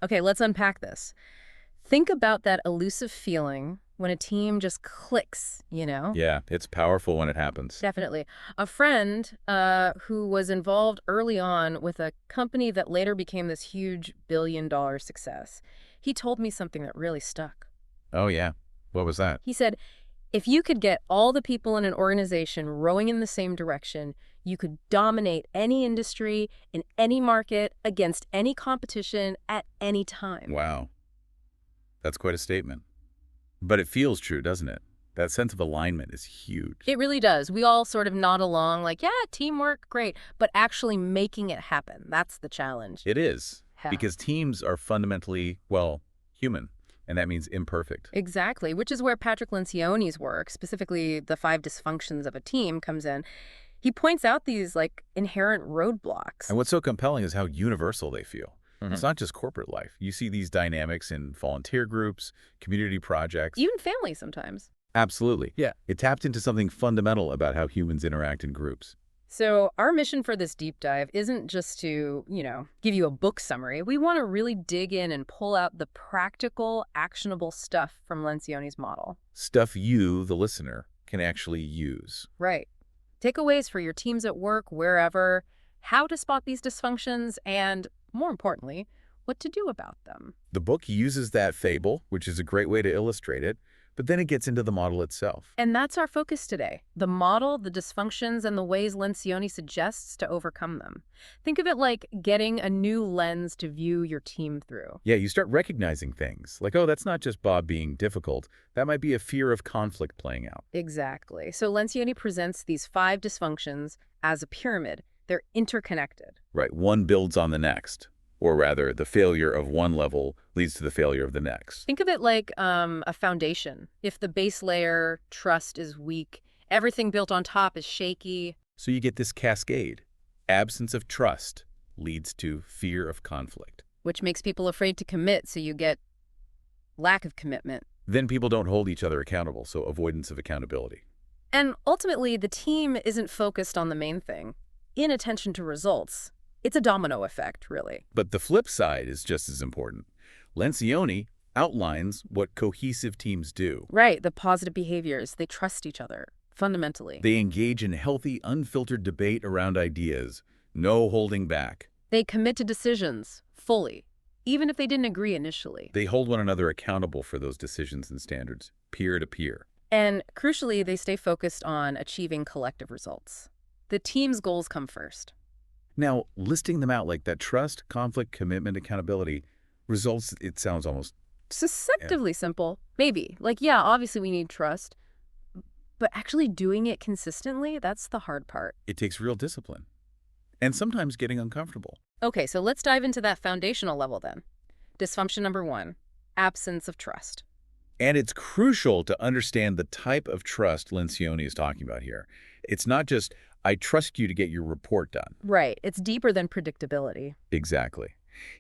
Okay, let's unpack this. Think about that elusive feeling when a team just clicks, you know? Yeah, it's powerful when it happens. Definitely. A friend who was involved early on with a company that later became this huge billion-dollar success, he told me something that really stuck. Oh, yeah. What was that? He said, if you could get all the people in an organization rowing in the same direction, you could dominate any industry in any market against any competition at any time. Wow, that's quite a statement. But it feels true, doesn't it? That sense of alignment is huge. It really does. We all sort of nod along like, yeah, teamwork, great. But actually making it happen, that's the challenge. It is, Yeah. because teams are fundamentally, well, human, and that means imperfect. Exactly, which is where Patrick Lencioni's work, specifically the Five Dysfunctions of a Team, comes in. He points out these, like, inherent roadblocks. And what's so compelling is how universal they feel. It's Mhm. not just corporate life. You see these dynamics in volunteer groups, community projects. Even family sometimes. Absolutely. Yeah. It tapped into something fundamental about how humans interact in groups. So our mission for this deep dive isn't just to, give you a book summary. We want to really dig in and pull out the practical, actionable stuff from Lencioni's model. Stuff you, the listener, can actually use. Right. Takeaways for your teams at work, wherever, how to spot these dysfunctions, and more importantly, what to do about them. The book uses that fable, which is a great way to illustrate it, but then it gets into the model itself. And that's our focus today. The model, the dysfunctions, and the ways Lencioni suggests to overcome them. Think of it like getting a new lens to view your team through. Yeah, you start recognizing things like, oh, that's not just Bob being difficult. That might be a fear of conflict playing out. Exactly. So Lencioni presents these five dysfunctions as a pyramid. They're interconnected. Right, one builds on the next. Or rather, the failure of one level leads to the failure of the next. Think of it like a foundation. If the base layer, trust, is weak, everything built on top is shaky. So you get this cascade. Absence of trust leads to fear of conflict. Which makes people afraid to commit, so you get lack of commitment. Then people don't hold each other accountable, so avoidance of accountability. And ultimately, the team isn't focused on the main thing, inattention to results. It's a domino effect, really. But the flip side is just as important. Lencioni outlines what cohesive teams do. Right, the positive behaviors. They trust each other, fundamentally. They engage in healthy, unfiltered debate around ideas. No holding back. They commit to decisions, fully, even if they didn't agree initially. They hold one another accountable for those decisions and standards, peer to peer. And crucially, they stay focused on achieving collective results. The team's goals come first. Now, listing them out like that: trust, conflict, commitment, accountability, results, it sounds almost, Deceptively simple. Maybe. Like, yeah, obviously we need trust. But actually doing it consistently, that's the hard part. it takes real discipline. And sometimes getting uncomfortable. Okay, so let's dive into that foundational level then. Dysfunction number one, absence of trust. And it's crucial to understand the type of trust Lencioni is talking about here. It's not just, I trust you to get your report done. Right. It's deeper than predictability. Exactly.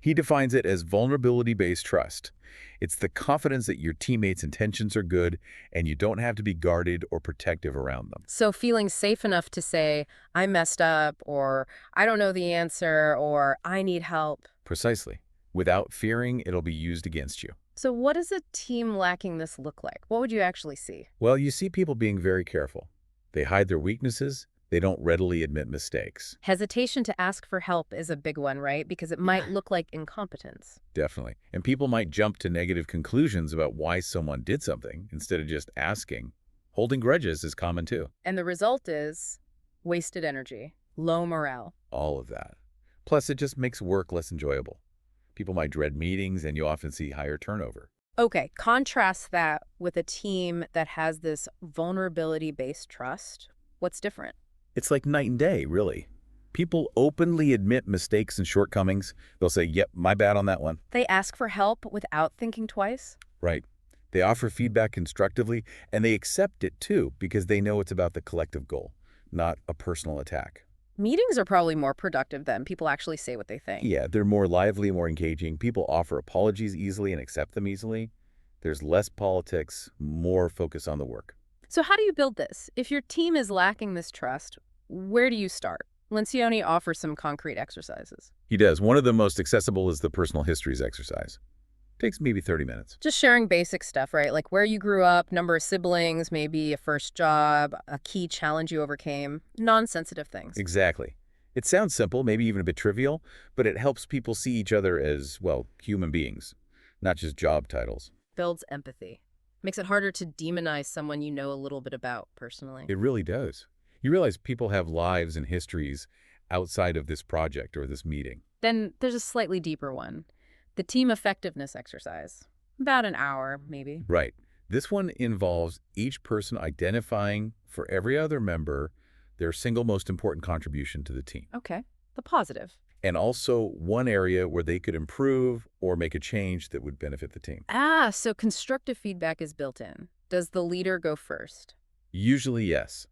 He defines it as vulnerability-based trust. It's the confidence that your teammates' intentions are good and you don't have to be guarded or protective around them. So feeling safe enough to say, I messed up, or I don't know the answer, or I need help. Precisely. Without fearing it'll be used against you. So what does a team lacking this look like? What would you actually see? Well, you see people being very careful. They hide their weaknesses. They don't readily admit mistakes. Hesitation to ask for help is a big one, right? Because it might look like incompetence. Definitely. And people might jump to negative conclusions about why someone did something instead of just asking. Holding grudges is common too. And the result is wasted energy, low morale. All of that. Plus, it just makes work less enjoyable. People might dread meetings, and you often see higher turnover. Okay, contrast that with a team that has this vulnerability-based trust. What's different? It's like night and day, really. People openly admit mistakes and shortcomings. They'll say, yep, my bad on that one. They ask for help without thinking twice. Right. They offer feedback constructively, and they accept it too because they know it's about the collective goal, not a personal attack. Meetings are probably more productive then. People actually say what they think. Yeah, they're more lively, more engaging. People offer apologies easily and accept them easily. There's less politics, more focus on the work. So how do you build this? If your team is lacking this trust, where do you start? Lencioni offers some concrete exercises. He does. One of the most accessible is the personal histories exercise. Takes maybe 30 minutes. Just sharing basic stuff, right? Like where you grew up, number of siblings, maybe a first job, a key challenge you overcame, non-sensitive things. Exactly. It sounds simple, maybe even a bit trivial, but it helps people see each other as, well, human beings, not just job titles. Builds empathy. Makes it harder to demonize someone you know a little bit about personally. It really does. You realize people have lives and histories outside of this project or this meeting. Then there's a slightly deeper one. The team effectiveness exercise. About an hour, maybe. Right. This one involves each person identifying for every other member their single most important contribution to the team. Okay. The positive. And also one area where they could improve or make a change that would benefit the team. Ah, so constructive feedback is built in. Does the leader go first? Usually, yes.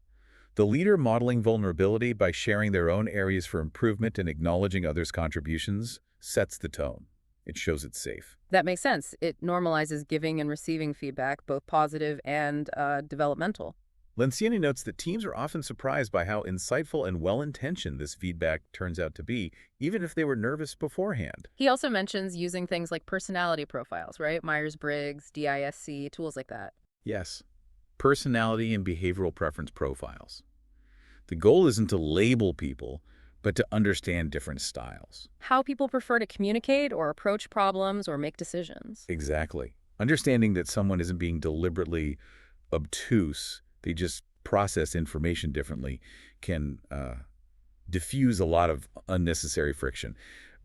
The leader modeling vulnerability by sharing their own areas for improvement and acknowledging others' contributions sets the tone. It shows it's safe. That makes sense. It normalizes giving and receiving feedback, both positive and developmental. Lencioni notes that teams are often surprised by how insightful and well-intentioned this feedback turns out to be, even if they were nervous beforehand. He also mentions using things like personality profiles, right? Myers-Briggs, DISC, tools like that. Yes, personality and behavioral preference profiles. The goal isn't to label people, but to understand different styles. How people prefer to communicate or approach problems or make decisions. Exactly. Understanding that someone isn't being deliberately obtuse, they just process information differently, can diffuse a lot of unnecessary friction.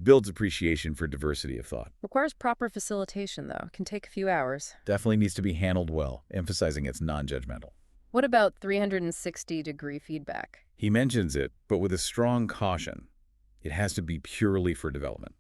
Builds appreciation for diversity of thought. Requires proper facilitation, though. Can take a few hours. Definitely needs to be handled well, emphasizing it's non-judgmental. What about 360-degree feedback? He mentions it, but with a strong caution. It has to be purely for development,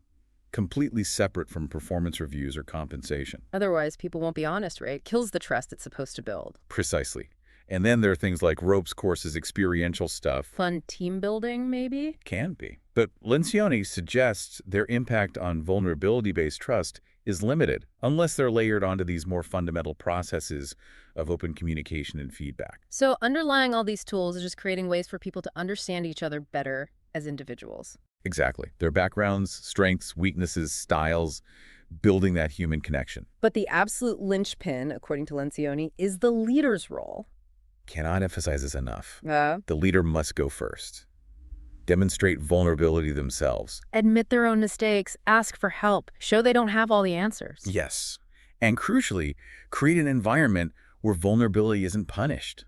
completely separate from performance reviews or compensation. Otherwise, people won't be honest, right? Kills the trust it's supposed to build. Precisely. And then there are things like ropes courses, experiential stuff. Fun team building, maybe? Can be. But Lencioni suggests their impact on vulnerability-based trust is limited, unless they're layered onto these more fundamental processes of open communication and feedback. So underlying all these tools is just creating ways for people to understand each other better as individuals. Exactly. Their backgrounds, strengths, weaknesses, styles, building that human connection. But the absolute linchpin, according to Lencioni, is the leader's role. Cannot emphasize this enough. The leader must go first. Demonstrate vulnerability themselves. Admit their own mistakes, ask for help, show they don't have all the answers. Yes. And crucially, create an environment where vulnerability isn't punished.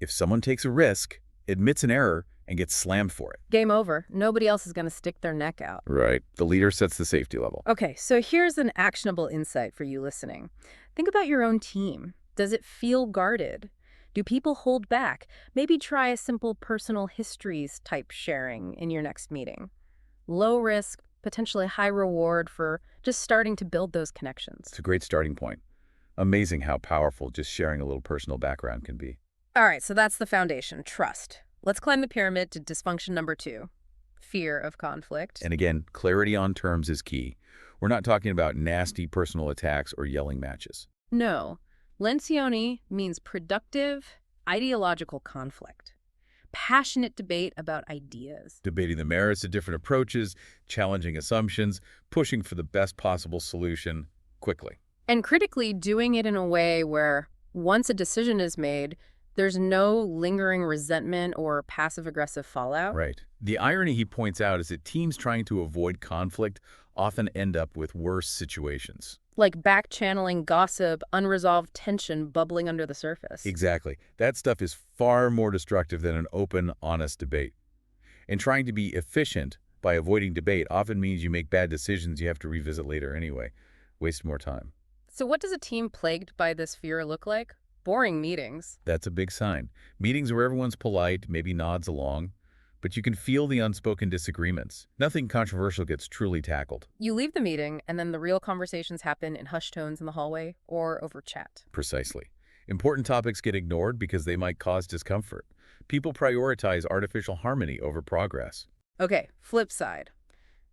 If someone takes a risk, admits an error, and gets slammed for it. Game over. Nobody else is going to stick their neck out. Right. The leader sets the safety level. Okay, so here's an actionable insight for you listening. Think about your own team. Does it feel guarded? Do people hold back? Maybe try a simple personal histories type sharing in your next meeting. Low risk, potentially high reward for just starting to build those connections. It's a great starting point. Amazing how powerful just sharing a little personal background can be. All right, so that's the foundation, trust. Let's climb the pyramid to dysfunction number 2, fear of conflict. And again, clarity on terms is key. We're not talking about nasty personal attacks or yelling matches. No. Lencioni means productive, ideological conflict. Passionate debate about ideas. Debating the merits of different approaches, challenging assumptions, pushing for the best possible solution quickly. And critically doing it in a way where once a decision is made, there's no lingering resentment or passive-aggressive fallout. Right. The irony he points out is that teams trying to avoid conflict often end up with worse situations. Like back-channeling gossip, unresolved tension bubbling under the surface. Exactly. That stuff is far more destructive than an open, honest debate. And trying to be efficient by avoiding debate often means you make bad decisions you have to revisit later anyway. Waste more time. So what does a team plagued by this fear look like? Boring meetings. That's a big sign. Meetings where everyone's polite, maybe nods along, but you can feel the unspoken disagreements. Nothing controversial gets truly tackled. You leave the meeting, and then the real conversations happen in hushed tones in the hallway or over chat. Precisely. Important topics get ignored because they might cause discomfort. People prioritize artificial harmony over progress. Okay, flip side.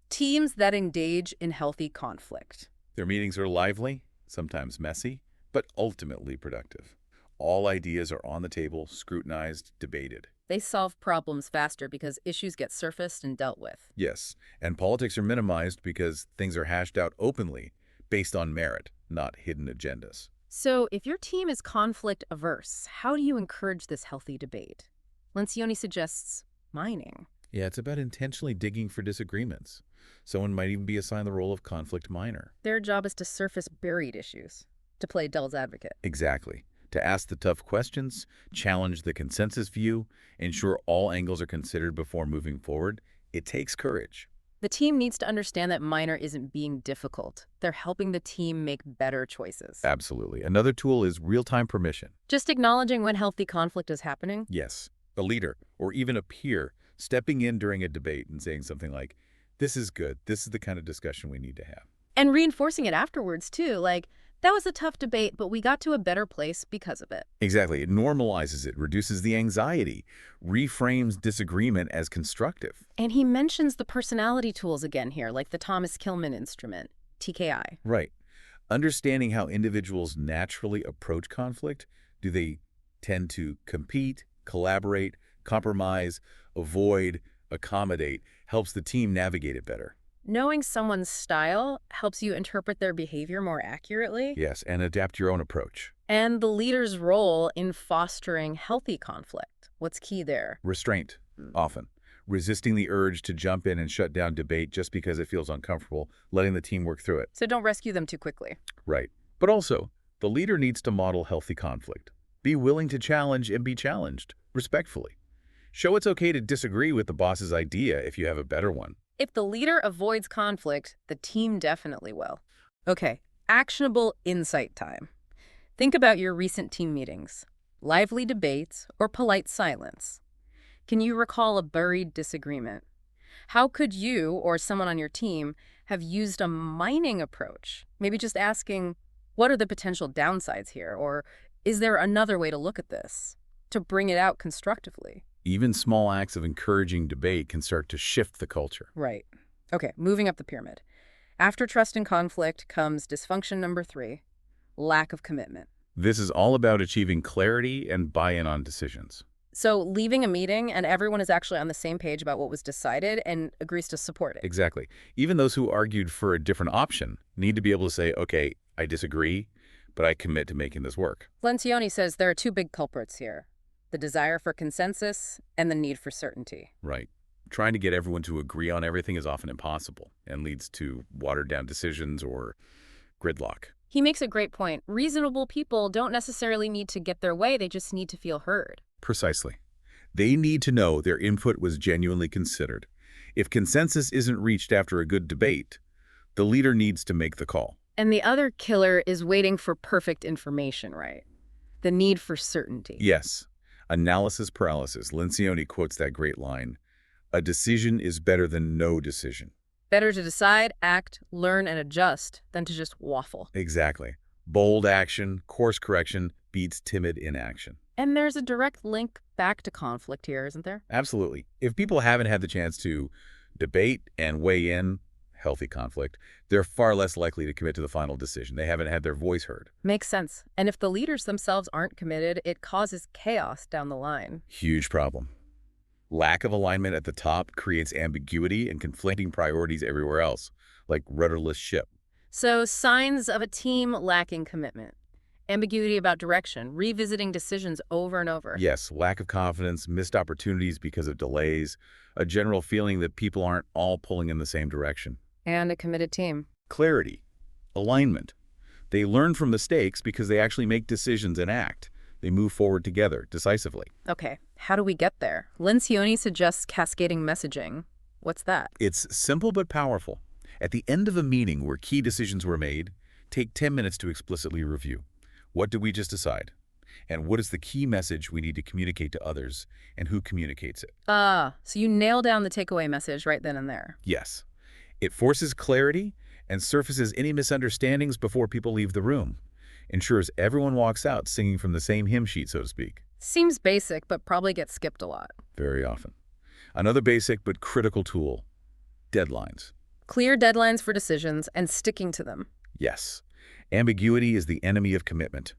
Teams that engage in healthy conflict. Their meetings are lively, sometimes messy, but ultimately productive. All ideas are on the table, scrutinized, debated. They solve problems faster because issues get surfaced and dealt with. Yes, and politics are minimized because things are hashed out openly, based on merit, not hidden agendas. So, if your team is conflict averse, how do you encourage this healthy debate? Lencioni suggests mining. Yeah, it's about intentionally digging for disagreements. Someone might even be assigned the role of conflict miner. Their job is to surface buried issues, to play devil's advocate. Exactly. To ask the tough questions, challenge the consensus view, ensure all angles are considered before moving forward, it takes courage. The team needs to understand that minor isn't being difficult. They're helping the team make better choices. Absolutely. Another tool is real-time permission. Just acknowledging when healthy conflict is happening. Yes, a leader or even a peer stepping in during a debate and saying something like, this is good, this is the kind of discussion we need to have. And reinforcing it afterwards, too. Like, that was a tough debate, but we got to a better place because of it. Exactly. It normalizes it, reduces the anxiety, reframes disagreement as constructive. And he mentions the personality tools again here, like the Thomas Kilmann instrument, TKI. Right. Understanding how individuals naturally approach conflict, do they tend to compete, collaborate, compromise, avoid, accommodate, helps the team navigate it better. Knowing someone's style helps you interpret their behavior more accurately. Yes, and adapt your own approach. And the leader's role in fostering healthy conflict. What's key there? Restraint, often. Resisting the urge to jump in and shut down debate just because it feels uncomfortable, letting the team work through it. So don't rescue them too quickly. Right. But also, the leader needs to model healthy conflict. Be willing to challenge and be challenged, respectfully. Show it's okay to disagree with the boss's idea if you have a better one. If the leader avoids conflict, the team definitely will. Okay, actionable insight time. Think about your recent team meetings. Lively debates or polite silence. Can you recall a buried disagreement? How could you or someone on your team have used a mining approach? Maybe just asking, what are the potential downsides here? Or is there another way to look at this? To bring it out constructively. Even small acts of encouraging debate can start to shift the culture. Right. Okay, moving up the pyramid. After trust and conflict comes dysfunction number 3, lack of commitment. This is all about achieving clarity and buy-in on decisions. So leaving a meeting and everyone is actually on the same page about what was decided and agrees to support it. Exactly. Even those who argued for a different option need to be able to say, okay, I disagree, but I commit to making this work. Lencioni says there are 2 big culprits here: the desire for consensus and the need for certainty. Right. Trying to get everyone to agree on everything is often impossible and leads to watered-down decisions or gridlock. He makes a great point. Reasonable people don't necessarily need to get their way, they just need to feel heard. Precisely. They need to know their input was genuinely considered. If consensus isn't reached after a good debate, the leader needs to make the call. And the other killer is waiting for perfect information, right? The need for certainty. Yes. Analysis paralysis. Lencioni quotes that great line, "A decision is better than no decision." Better to decide, act, learn, and adjust than to just waffle. Exactly. Bold action, course correction, beats timid inaction. And there's a direct link back to conflict here, isn't there? Absolutely. If people haven't had the chance to debate and weigh in healthy conflict, they're far less likely to commit to the final decision. They haven't had their voice heard. Makes sense. And if the leaders themselves aren't committed, it causes chaos down the line. Huge problem. Lack of alignment at the top creates ambiguity and conflicting priorities everywhere else, like rudderless ship. So signs of a team lacking commitment. Ambiguity about direction, revisiting decisions over and over. Yes, lack of confidence, missed opportunities because of delays, a general feeling that people aren't all pulling in the same direction. And a committed team. Clarity, alignment. They learn from mistakes because they actually make decisions and act. They move forward together, decisively. Okay, how do we get there? Lencioni suggests cascading messaging. What's that? It's simple but powerful. At the end of a meeting where key decisions were made, take 10 minutes to explicitly review. What did we just decide? And what is the key message we need to communicate to others, and who communicates it? So you nail down the takeaway message right then and there. Yes. It forces clarity and surfaces any misunderstandings before people leave the room. Ensures everyone walks out singing from the same hymn sheet, so to speak. Seems basic, but probably gets skipped a lot. Very often. Another basic but critical tool, deadlines. Clear deadlines for decisions and sticking to them. Yes. Ambiguity is the enemy of commitment.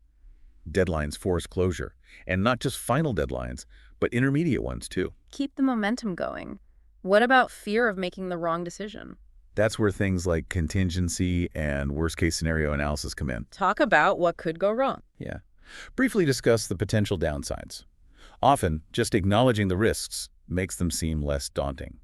Deadlines force closure, and not just final deadlines, but intermediate ones too. Keep the momentum going. What about fear of making the wrong decision? That's where things like contingency and worst-case scenario analysis come in. Talk about what could go wrong. Yeah. Briefly discuss the potential downsides. Often, just acknowledging the risks makes them seem less daunting.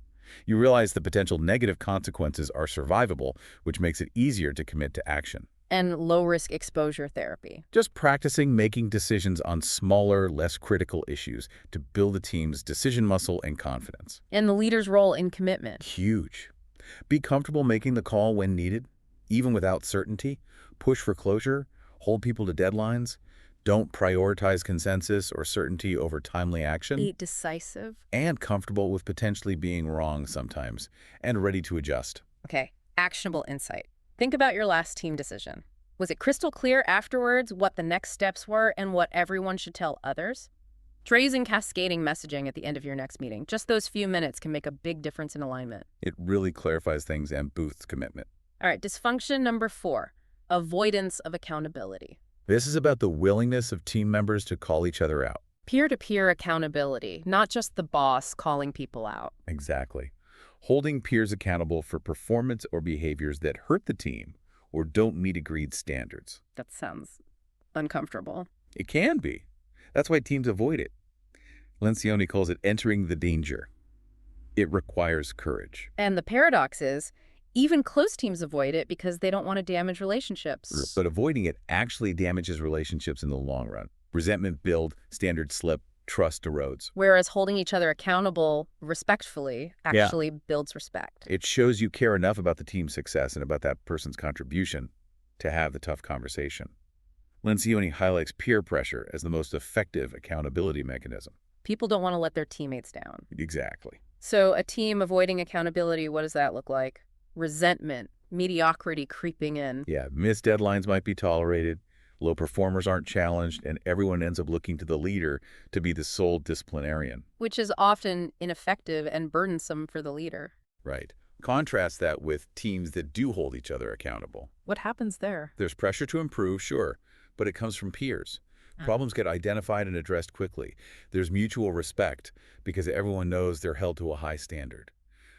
You realize the potential negative consequences are survivable, which makes it easier to commit to action. And low-risk exposure therapy. Just practicing making decisions on smaller, less critical issues to build the team's decision muscle and confidence. And the leader's role in commitment. Huge. Be comfortable making the call when needed, even without certainty. Push for closure. Hold people to deadlines. Don't prioritize consensus or certainty over timely action. Be decisive. And comfortable with potentially being wrong sometimes, and ready to adjust. Okay, actionable insight. Think about your last team decision. Was it crystal clear afterwards what the next steps were and what everyone should tell others? Try using cascading messaging at the end of your next meeting. Just those few minutes can make a big difference in alignment. It really clarifies things and boosts commitment. All right, dysfunction number 4, avoidance of accountability. This is about the willingness of team members to call each other out. Peer-to-peer accountability, not just the boss calling people out. Exactly. Holding peers accountable for performance or behaviors that hurt the team or don't meet agreed standards. That sounds uncomfortable. It can be. That's why teams avoid it. Lencioni calls it entering the danger. It requires courage. And the paradox is, even close teams avoid it because they don't want to damage relationships. But avoiding it actually damages relationships in the long run. Resentment builds, standards slip, trust erodes. Whereas holding each other accountable respectfully actually builds respect. It shows you care enough about the team's success and about that person's contribution to have the tough conversation. Lencioni highlights peer pressure as the most effective accountability mechanism. People don't want to let their teammates down. Exactly. So a team avoiding accountability, what does that look like? Resentment, mediocrity creeping in. Yeah, missed deadlines might be tolerated, low performers aren't challenged, and everyone ends up looking to the leader to be the sole disciplinarian. Which is often ineffective and burdensome for the leader. Right. Contrast that with teams that do hold each other accountable. What happens there? There's pressure to improve, sure, but it comes from peers. Problems get identified and addressed quickly. There's mutual respect because everyone knows they're held to a high standard.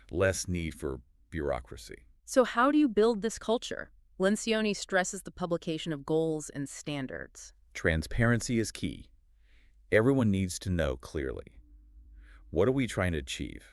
Less need for bureaucracy. So how do you build this culture? Lencioni stresses the publication of goals and standards. Transparency is key. Everyone needs to know clearly. What are we trying to achieve?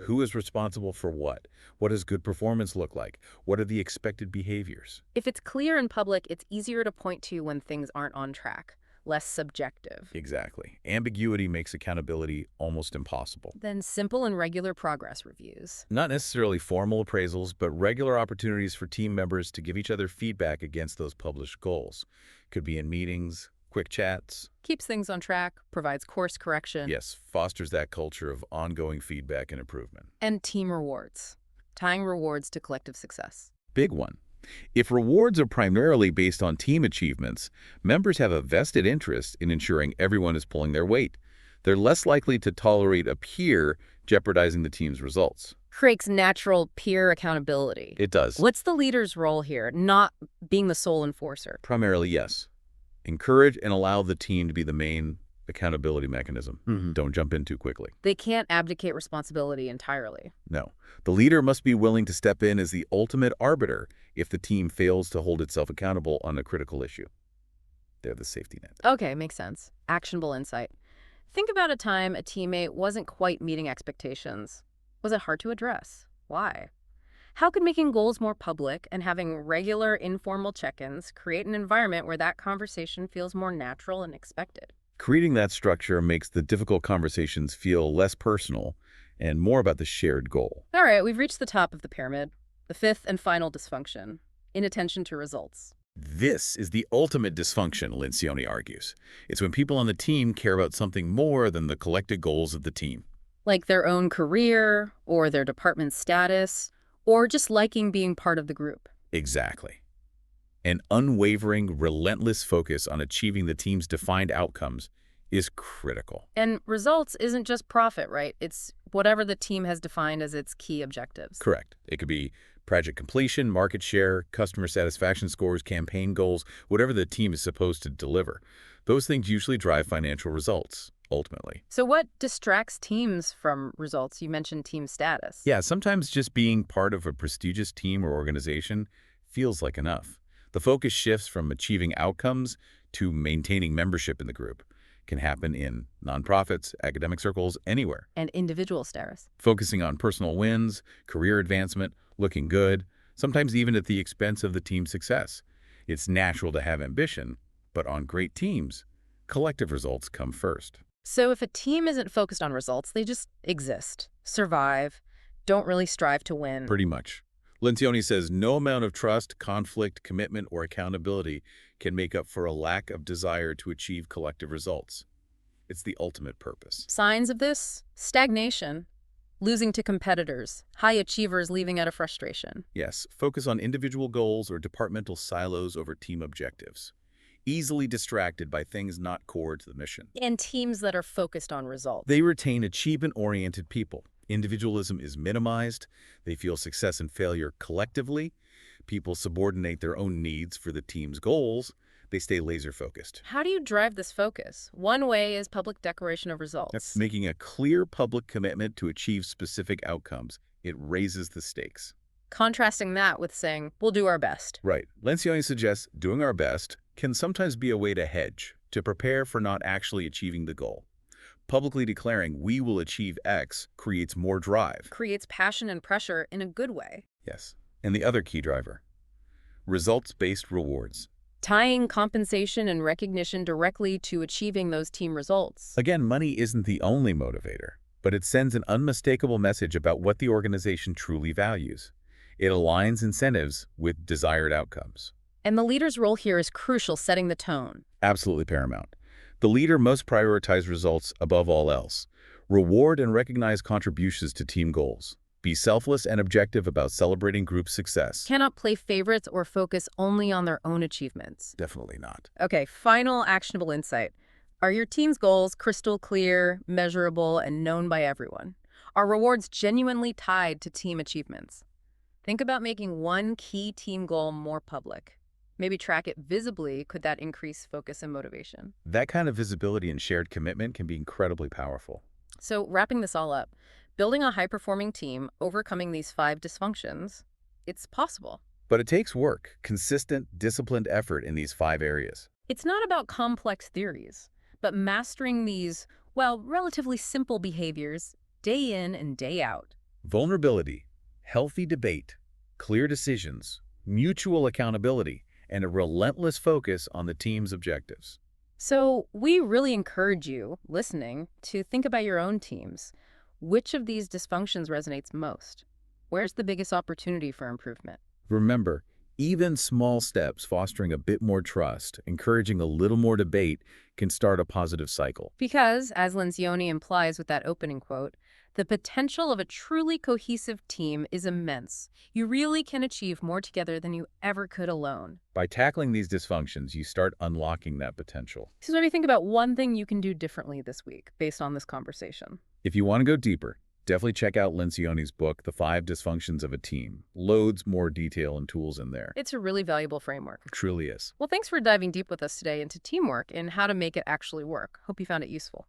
Who is responsible for what? What does good performance look like? What are the expected behaviors? If it's clear in public, it's easier to point to when things aren't on track, less subjective. Exactly. Ambiguity makes accountability almost impossible. Then simple and regular progress reviews. Not necessarily formal appraisals, but regular opportunities for team members to give each other feedback against those published goals. Could be in meetings, quick chats. Keeps things on track, provides course correction. Yes, fosters that culture of ongoing feedback and improvement. And team rewards, tying rewards to collective success. Big one. If rewards are primarily based on team achievements, members have a vested interest in ensuring everyone is pulling their weight. They're less likely to tolerate a peer jeopardizing the team's results. Creates natural peer accountability. It does. What's the leader's role here? Not being the sole enforcer. Primarily, yes. Encourage and allow the team to be the main accountability mechanism. Don't jump in too quickly. They can't abdicate responsibility entirely. No. The leader must be willing to step in as the ultimate arbiter if the team fails to hold itself accountable on a critical issue. They're the safety net. Okay, makes sense. Actionable insight. Think about a time a teammate wasn't quite meeting expectations. Was it hard to address? Why? How could making goals more public and having regular informal check-ins create an environment where that conversation feels more natural and expected? Creating that structure makes the difficult conversations feel less personal and more about the shared goal. All right, we've reached the top of the pyramid. The fifth and final dysfunction, inattention to results. This is the ultimate dysfunction, Lencioni argues. It's when people on the team care about something more than the collective goals of the team. Like their own career, or their department status, or just liking being part of the group. Exactly. An unwavering, relentless focus on achieving the team's defined outcomes is critical. And results isn't just profit, right? It's whatever the team has defined as its key objectives. Correct. It could be project completion, market share, customer satisfaction scores, campaign goals, whatever the team is supposed to deliver. Those things usually drive financial results. ultimately. So what distracts teams from results? You mentioned team status. Yeah, sometimes just being part of a prestigious team or organization feels like enough. The focus shifts from achieving outcomes to maintaining membership in the group. Can happen in nonprofits, academic circles, anywhere. And individual status. Focusing on personal wins, career advancement, looking good, sometimes even at the expense of the team's success. It's natural to have ambition, but on great teams, collective results come first. So if a team isn't focused on results, they just exist, survive, don't really strive to win. Pretty much. Lencioni says no amount of trust, conflict, commitment, or accountability can make up for a lack of desire to achieve collective results. It's the ultimate purpose. Signs of this? Stagnation, losing to competitors, high achievers leaving out of frustration. Yes, focus on individual goals or departmental silos over team objectives. Easily distracted by things not core to the mission. And teams that are focused on results. They retain achievement-oriented people. Individualism is minimized. They feel success and failure collectively. People subordinate their own needs for the team's goals. They stay laser-focused. How do you drive this focus? One way is public declaration of results. That's making a clear public commitment to achieve specific outcomes. It raises the stakes. Contrasting that with saying, we'll do our best. Right. Lencioni suggests doing our best can sometimes be a way to hedge, to prepare for not actually achieving the goal. Publicly declaring we will achieve X creates more drive. Creates passion and pressure in a good way. Yes. And the other key driver, results-based rewards. Tying compensation and recognition directly to achieving those team results. Again, money isn't the only motivator, but it sends an unmistakable message about what the organization truly values. It aligns incentives with desired outcomes. And the leader's role here is crucial, setting the tone. Absolutely paramount. The leader must prioritize results above all else. Reward and recognize contributions to team goals. Be selfless and objective about celebrating group success. Cannot play favorites or focus only on their own achievements. Definitely not. Okay, final actionable insight. Are your team's goals crystal clear, measurable, and known by everyone? Are rewards genuinely tied to team achievements? Think about making one key team goal more public. Maybe track it visibly. Could that increase focus and motivation? That kind of visibility and shared commitment can be incredibly powerful. So wrapping this all up, building a high-performing team, overcoming these 5 dysfunctions, it's possible. But it takes work, consistent, disciplined effort in these 5 areas. It's not about complex theories, but mastering these, well, relatively simple behaviors day in and day out. Vulnerability, healthy debate, clear decisions, mutual accountability, and a relentless focus on the team's objectives. So we really encourage you, listening, to think about your own teams. Which of these dysfunctions resonates most? Where's the biggest opportunity for improvement? Remember, even small steps fostering a bit more trust, encouraging a little more debate, can start a positive cycle. Because, as Lencioni implies with that opening quote, the potential of a truly cohesive team is immense. You really can achieve more together than you ever could alone. By tackling these dysfunctions, you start unlocking that potential. So maybe think about one thing you can do differently this week based on this conversation. If you want to go deeper, definitely check out Lencioni's book, The 5 Dysfunctions of a Team. Loads more detail and tools in there. It's a really valuable framework. It truly is. Well, thanks for diving deep with us today into teamwork and how to make it actually work. Hope you found it useful.